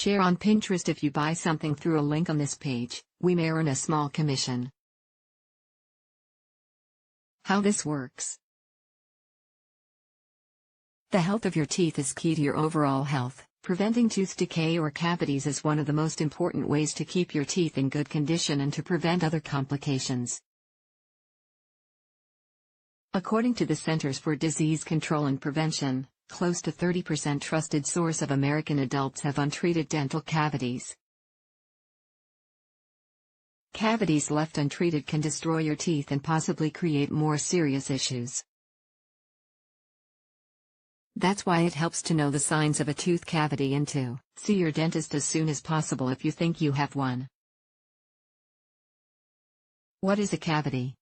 Share on Pinterest. If you buy something through a link on this page, we may earn a small commission. How this works. The health of your teeth is key to your overall health. Preventing tooth decay or cavities is one of the most important ways to keep your teeth in good condition and to prevent other complications. According to the Centers for Disease Control and Prevention, close to 30% trusted source of American adults have untreated dental cavities. Cavities left untreated can destroy your teeth and possibly create more serious issues. That's why it helps to know the signs of a tooth cavity and to see your dentist as soon as possible if you think you have one. What is a cavity?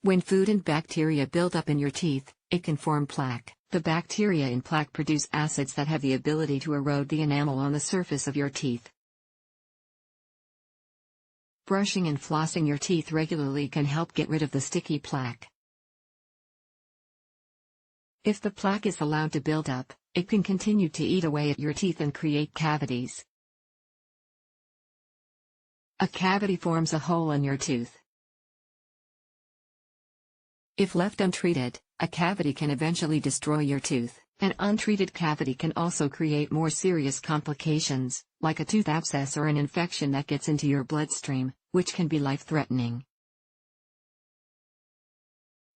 When food and bacteria build up in your teeth, it can form plaque. The bacteria in plaque produce acids that have the ability to erode the enamel on the surface of your teeth. Brushing and flossing your teeth regularly can help get rid of the sticky plaque. If the plaque is allowed to build up, it can continue to eat away at your teeth and create cavities. A cavity forms a hole in your tooth. If left untreated, a cavity can eventually destroy your tooth. An untreated cavity can also create more serious complications, like a tooth abscess or an infection that gets into your bloodstream, which can be life-threatening.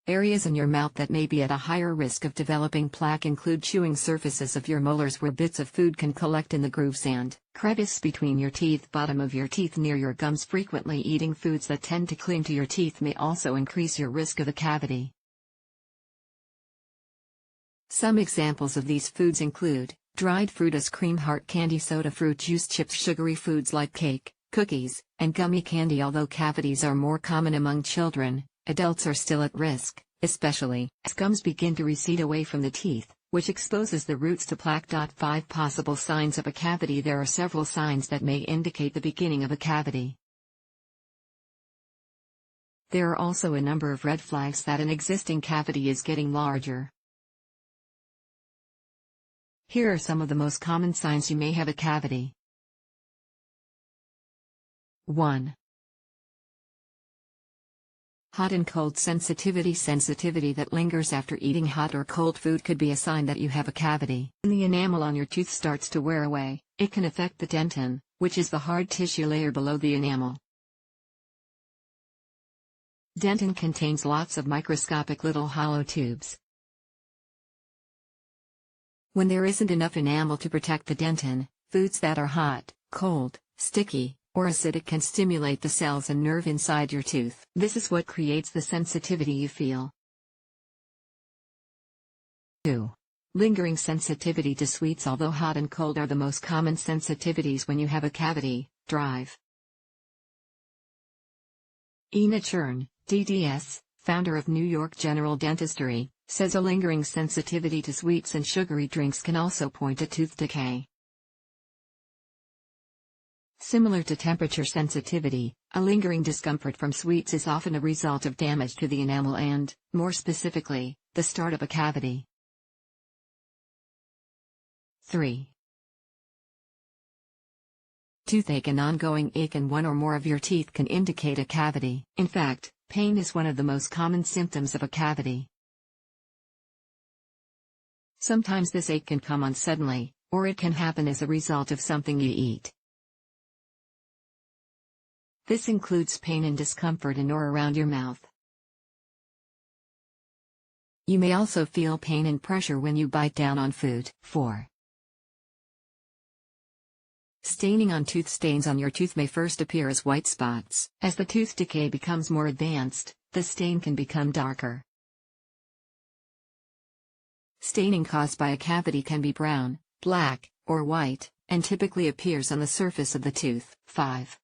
Areas in your mouth that may be at a higher risk of developing plaque include chewing surfaces of your molars where bits of food can collect in the grooves and crevice between your teeth, bottom of your teeth near your gums. Frequently eating foods that tend to cling to your teeth may also increase your risk of a cavity. Some examples of these foods include dried fruit as cream, hard candy, soda, fruit juice, chips, sugary foods like cake, cookies, and gummy candy. Although cavities are more common among children, adults are still at risk, especially as gums begin to recede away from the teeth, which exposes the roots to plaque. 5 Possible signs of a cavity. There are several signs that may indicate the beginning of a cavity. There are also a number of red flags that an existing cavity is getting larger. Here are some of the most common signs you may have a cavity. 1. Hot and cold sensitivity. Sensitivity that lingers after eating hot or cold food could be a sign that you have a cavity. When the enamel on your tooth starts to wear away, it can affect the dentin, which is the hard tissue layer below the enamel. Dentin contains lots of microscopic little hollow tubes. When there isn't enough enamel to protect the dentin, foods that are hot, cold, sticky, or acidic can stimulate the cells and nerve inside your tooth. This is what creates the sensitivity you feel. 2. Lingering sensitivity to sweets. Although hot and cold are the most common sensitivities when you have a cavity, drive. Ina Chern, DDS, founder of New York General Dentistry, says a lingering sensitivity to sweets and sugary drinks can also point to tooth decay. Similar to temperature sensitivity, a lingering discomfort from sweets is often a result of damage to the enamel and, more specifically, the start of a cavity. 3. Toothache. An ongoing ache in one or more of your teeth can indicate a cavity. In fact, pain is one of the most common symptoms of a cavity. Sometimes this ache can come on suddenly, or it can happen as a result of something you eat. This includes pain and discomfort in or around your mouth. You may also feel pain and pressure when you bite down on food. 4. Staining on tooth. Stains on your tooth may first appear as white spots. As the tooth decay becomes more advanced, the stain can become darker. Staining caused by a cavity can be brown, black, or white, and typically appears on the surface of the tooth. 5.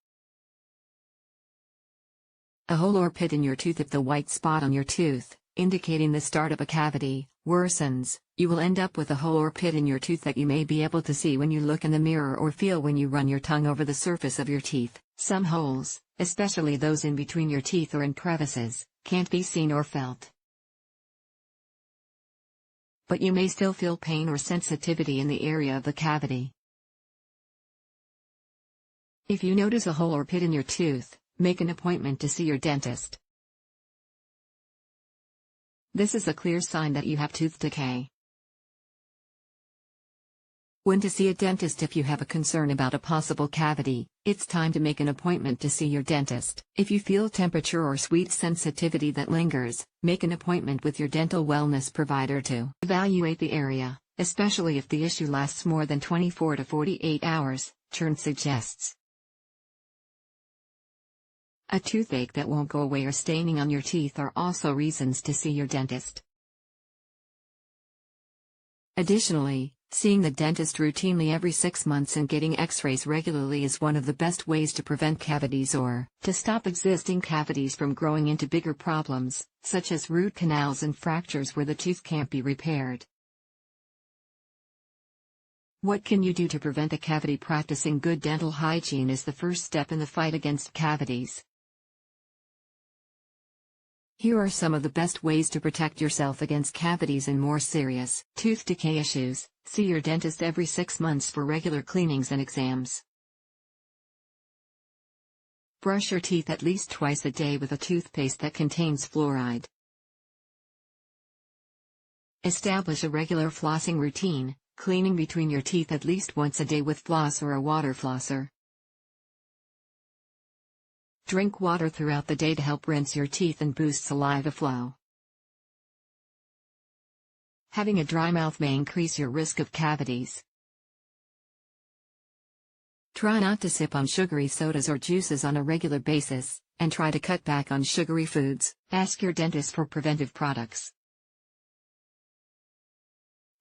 A hole or pit in your tooth. If the white spot on your tooth, indicating the start of a cavity, worsens, you will end up with a hole or pit in your tooth that you may be able to see when you look in the mirror or feel when you run your tongue over the surface of your teeth. Some holes, especially those in between your teeth or in crevices, can't be seen or felt. but you may still feel pain or sensitivity in the area of the cavity. If you notice a hole or pit in your tooth, make an appointment to see your dentist. This is a clear sign that you have tooth decay. When to see a dentist? If you have a concern about a possible cavity, it's time to make an appointment to see your dentist. If you feel temperature or sweet sensitivity that lingers, make an appointment with your dental wellness provider to evaluate the area, especially if the issue lasts more than 24 to 48 hours, Chern suggests. A toothache that won't go away or staining on your teeth are also reasons to see your dentist. Additionally, seeing the dentist routinely every 6 months and getting x-rays regularly is one of the best ways to prevent cavities or to stop existing cavities from growing into bigger problems, such as root canals and fractures where the tooth can't be repaired. What can you do to prevent a cavity? Practicing good dental hygiene is the first step in the fight against cavities. Here are some of the best ways to protect yourself against cavities and more serious tooth decay issues. See your dentist every 6 months for regular cleanings and exams. Brush your teeth at least twice a day with a toothpaste that contains fluoride. Establish a regular flossing routine, cleaning between your teeth at least once a day with floss or a water flosser. Drink water throughout the day to help rinse your teeth and boost saliva flow. Having a dry mouth may increase your risk of cavities. Try not to sip on sugary sodas or juices on a regular basis, and try to cut back on sugary foods. Ask your dentist for preventive products.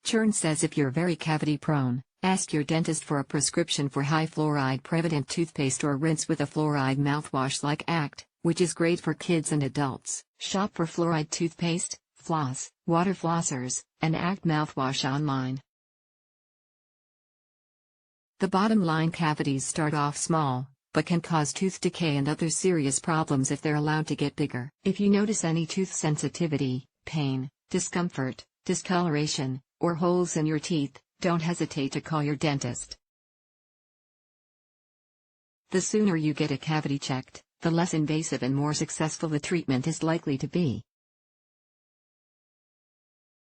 Chern says if you're very cavity prone, ask your dentist for a prescription for high fluoride preventive toothpaste or rinse with a fluoride mouthwash like ACT, which is great for kids and adults. Shop for fluoride toothpaste, floss, water flossers, and ACT mouthwash online. The bottom line: cavities start off small, but can cause tooth decay and other serious problems if they're allowed to get bigger. If you notice any tooth sensitivity, pain, discomfort, discoloration, or holes in your teeth, don't hesitate to call your dentist. The sooner you get a cavity checked, the less invasive and more successful the treatment is likely to be.